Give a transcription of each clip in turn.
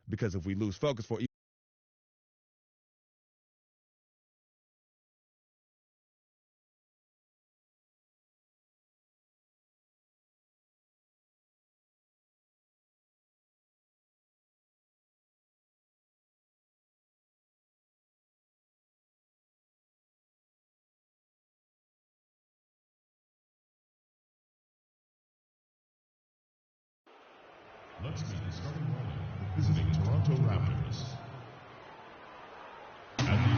because if we lose focus for Let's meet the starting lineup for visiting Toronto Raptors. At the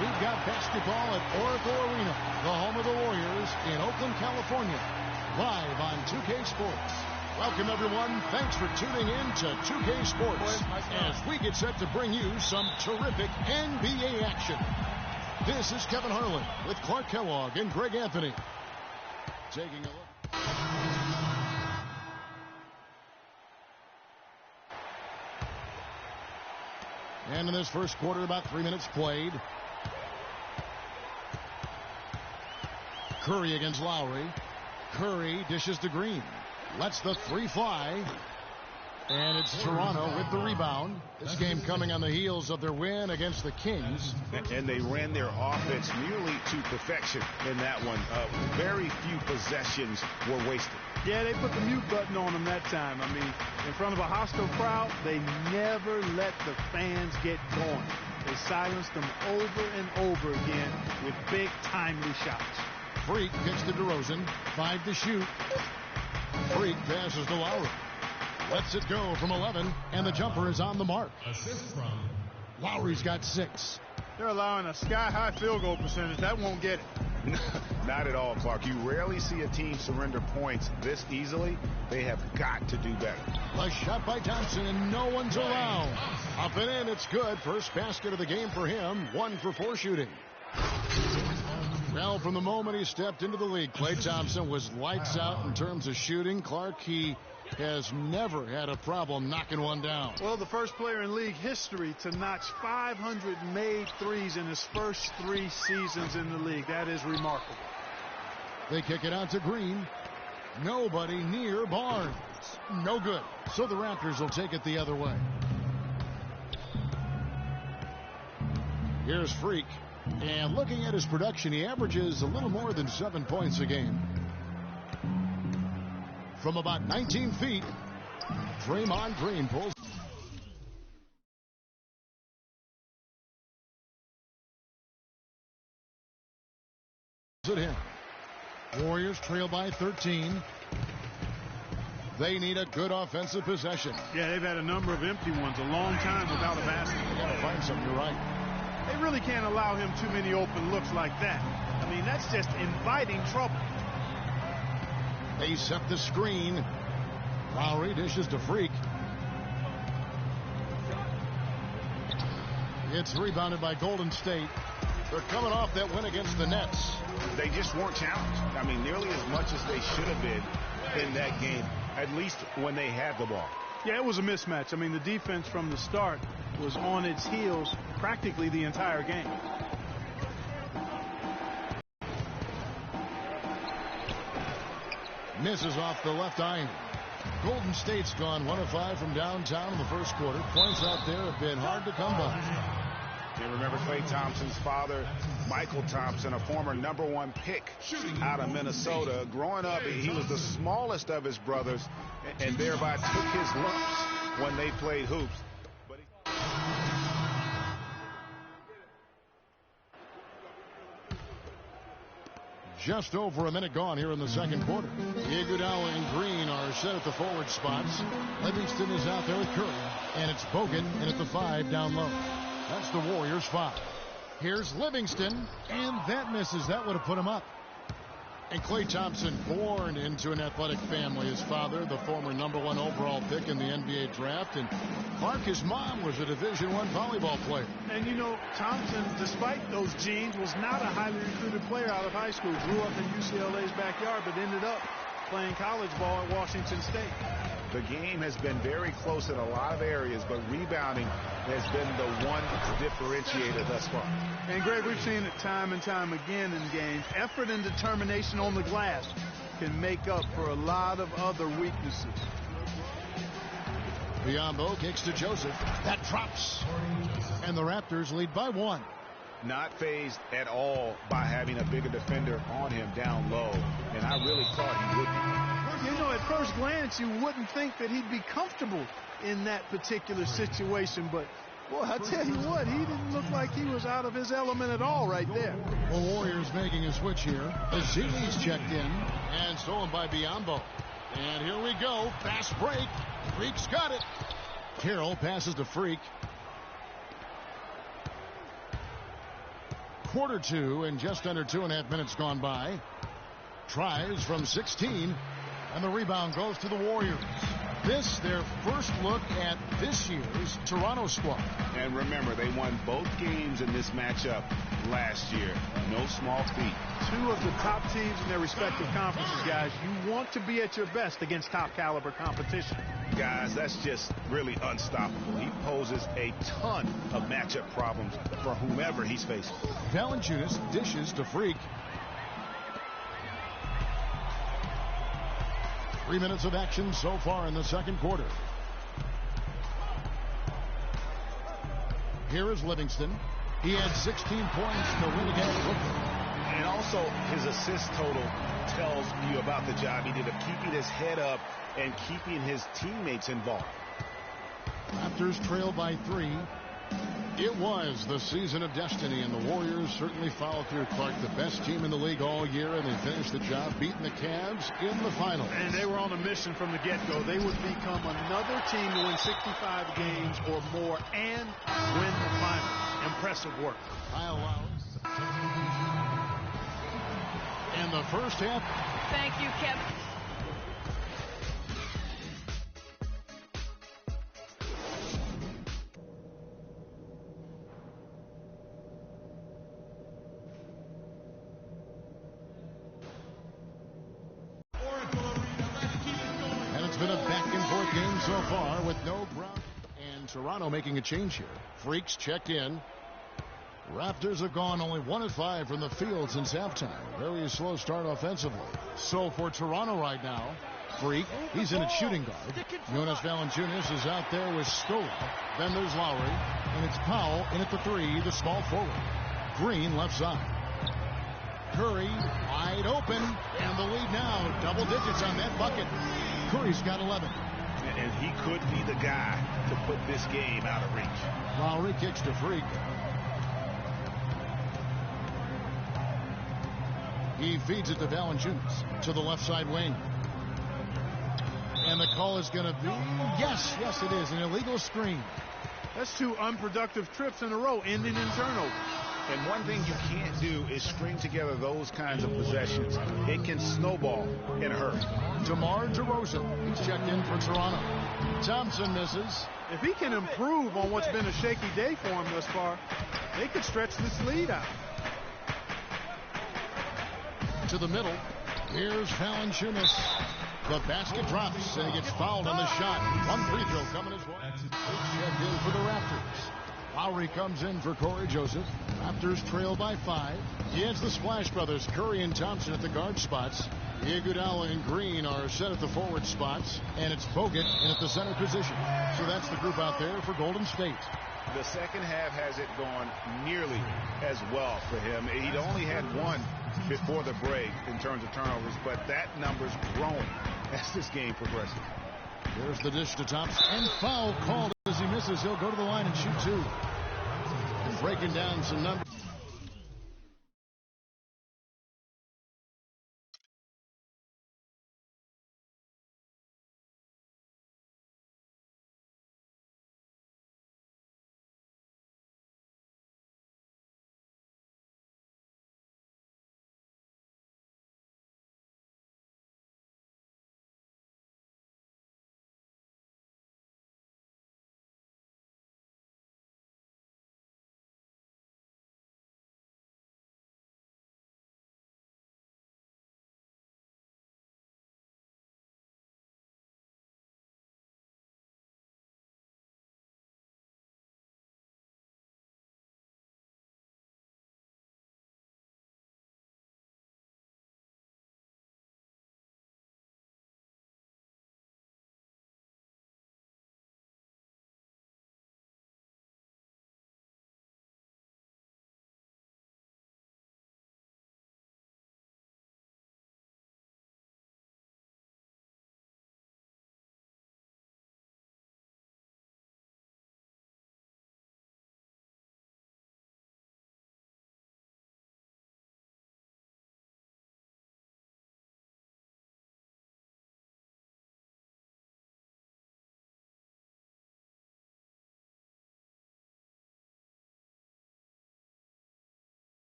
We've got basketball at Oracle Arena, the home of the Warriors in Oakland, California. Live on 2K Sports. Welcome, everyone. Thanks for tuning in to 2K Sports as we get set to bring you some terrific NBA action. This is Kevin Harlan with Clark Kellogg and Greg Anthony. Taking a look. And in this first quarter, about 3 minutes played. Curry against Lowry. Curry dishes to Green. Lets the three fly. And it's Toronto with the rebound. This game coming on the heels of their win against the Kings. And they ran their offense nearly to perfection in that one. Very few possessions were wasted. Yeah, they put the mute button on them that time. I mean, in front of a hostile crowd, they never let the fans get going. They silenced them over and over again with big, timely shots. Freak gets to DeRozan. 5 to shoot. Freak passes to Lowry. Lets it go from 11, and the jumper is on the mark. assist from Lowry's got 6. They're allowing a sky-high field goal percentage. That won't get it. Not at all, Clark. You rarely see a team surrender points this easily. They have got to do better. A shot by Thompson, and no one's around. Up and in, it's good. First basket of the game for him. 1 for 4 shooting. Well, from the moment he stepped into the league, Klay Thompson was lights out in terms of shooting. Clark, he has never had a problem knocking one down. Well, the first player in league history to notch 500 made threes in his first 3 seasons in the league. That is remarkable. They kick it out to Green. Nobody near Barnes. No good. So the Raptors will take it the other way. Here's Freak. And looking at his production, he averages a little more than 7 points a game. From about 19 feet, Draymond Green pulls it in. Warriors trail by 13. They need a good offensive possession. Yeah, they've had a number of empty ones, a long time without a basket. They got to find something. You're right. They really can't allow him too many open looks like that. I mean, that's just inviting trouble. They set the screen. Lowry dishes to Freak. It's rebounded by Golden State. They're coming off that win against the Nets. They just weren't challenged. I mean, nearly as much as they should have been in that game, at least when they had the ball. Yeah, it was a mismatch. I mean, the defense from the start was on its heels practically the entire game. Misses off the left iron. Golden State's gone 1 of 5 from downtown in the first quarter. Points out there have been hard to come by. And remember Klay Thompson's father, Michael Thompson, a former #1 pick out of Minnesota. Growing up, he was the smallest of his brothers and thereby took his lumps when they played hoops. Just over a minute gone here in the second quarter. Iguodala and Green are set at the forward spots. Livingston is out there with Curry. And it's Bogan in at the 5 down low. That's the Warriors' 5. Here's Livingston, and that misses. That would have put him up. And Klay Thompson, born into an athletic family. His father, the former #1 overall pick in the NBA draft. And Clark, his mom, was a Division I volleyball player. And, you know, Thompson, despite those genes, was not a highly recruited player out of high school. Grew up in UCLA's backyard, but ended up playing college ball at Washington State. The game has been very close in a lot of areas, but rebounding has been the one differentiator thus far. And, Greg, we've seen it time and time again in games. Effort and determination on the glass can make up for a lot of other weaknesses. Biombo kicks to Joseph. That drops. And the Raptors lead by 1. Not phased at all by having a bigger defender on him down low. And I really thought he would be. You know, at first glance, you wouldn't think that he'd be comfortable in that particular situation. But, boy, I tell you what, he didn't look like he was out of his element at all right there. The Warriors making a switch here. Azili's checked in and stolen by Biombo. And here we go. Fast break. Freak's got it. Carroll passes to Freak. Quarter 2 and just under 2.5 minutes gone by. Tries from 16. And the rebound goes to the Warriors. This, their first look at this year's Toronto squad. And remember, they won both games in this matchup last year. No small feat. 2 of the top teams in their respective conferences, guys. You want to be at your best against top caliber competition. Guys, that's just really unstoppable. He poses a ton of matchup problems for whomever he's facing. Valanciunas dishes to Freak. 3 minutes of action so far in the second quarter. Here is Livingston. He had 16 points in the win against Brooklyn. And also his assist total tells you about the job he did of keeping his head up and keeping his teammates involved. Raptors trail by 3. It was the season of destiny, and the Warriors certainly followed through. Clark, the best team in the league all year, and they finished the job beating the Cavs in the finals. And they were on a mission from the get-go. They would become another team to win 65 games or more and win the finals. Impressive work. Kyle Lowry. And the first half. Thank you, Kevin. Been a back-and-forth game so far with no ground. And Toronto making a change here. Freaks checked in. Raptors have gone only 1 of 5 from the field since halftime. Very slow start offensively. So for Toronto right now, Freak, he's in at shooting guard. Jonas Valanciunas is out there with Stola. Then there's Lowry. And it's Powell in at the 3, the small forward. Green left side. Curry wide open. And the lead now, double digits on that bucket. Curry's got 11. And he could be the guy to put this game out of reach. Lowry kicks to Freak. He feeds it to Valanciunas to the left side wing. And the call is going to be, yes, it is, an illegal screen. That's 2 unproductive trips in a row, ending in turnover. And one thing you can't do is string together those kinds of possessions. It can snowball in a hurry. DeMar DeRozan, he's checked in for Toronto. Thompson misses. If he can improve on what's been a shaky day for him thus far, they could stretch this lead out. To the middle. Here's Valanciunas. The basket drops, and he gets fouled on the shot. One free throw coming his way. Checked in for the Raptors. Lowry comes in for Corey Joseph. Raptors trail by 5. He has the Splash Brothers, Curry and Thompson at the guard spots. Iguodala and Green are set at the forward spots. And it's Bogut in at the center position. So that's the group out there for Golden State. The second half hasn't gone nearly as well for him. He'd only had 1 before the break in terms of turnovers, but that number's growing as this game progresses. There's the dish to Thompson. And foul called as he misses. He'll go to the line and shoot 2. And breaking down some numbers.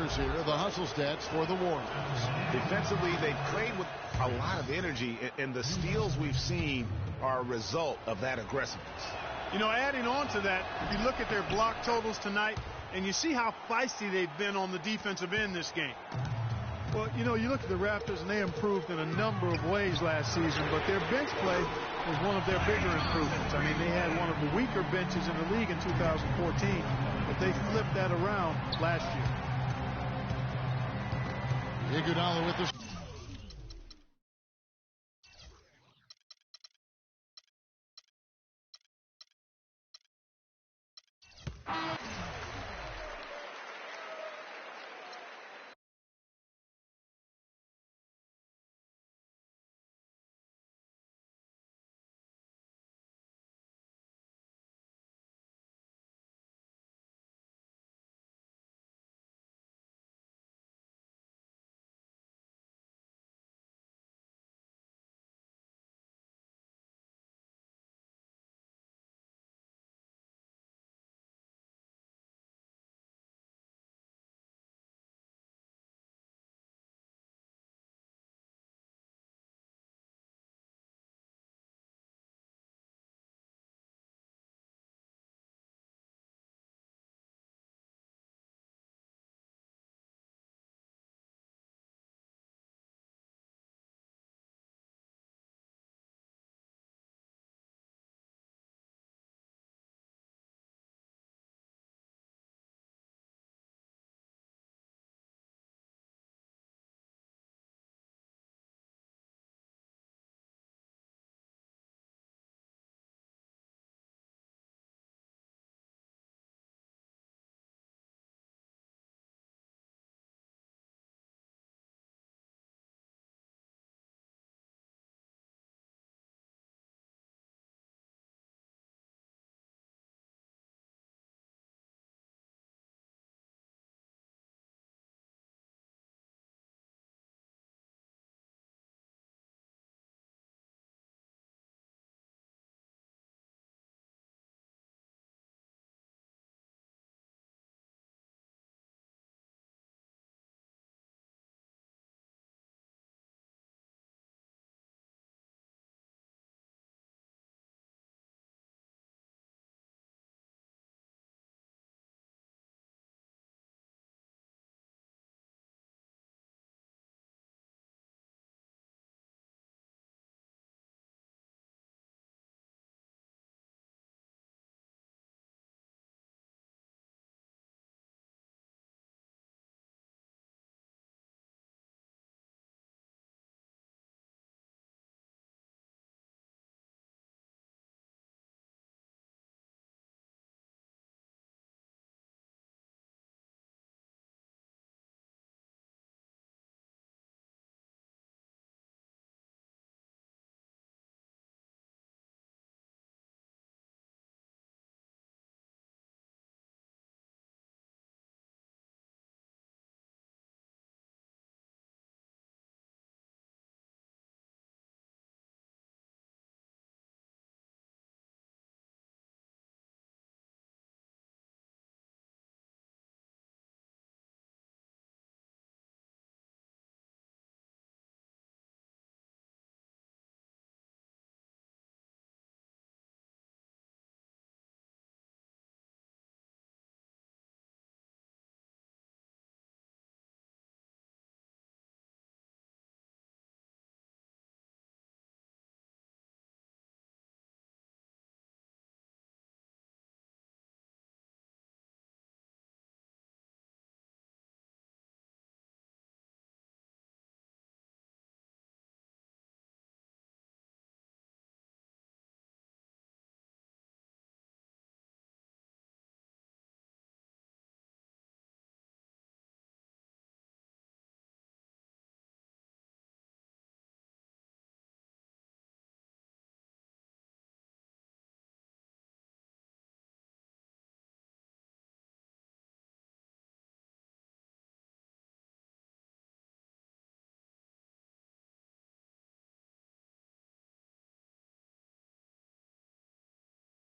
here, the hustle stats for the Warriors. Defensively, they played with a lot of energy, and the steals we've seen are a result of that aggressiveness. You know, adding on to that, if you look at their block totals tonight, and you see how feisty they've been on the defensive end this game. Well, you know, you look at the Raptors, and they improved in a number of ways last season, but their bench play was one of their bigger improvements. I mean, they had one of the weaker benches in the league in 2014, but they flipped that around last year. Iguodala with the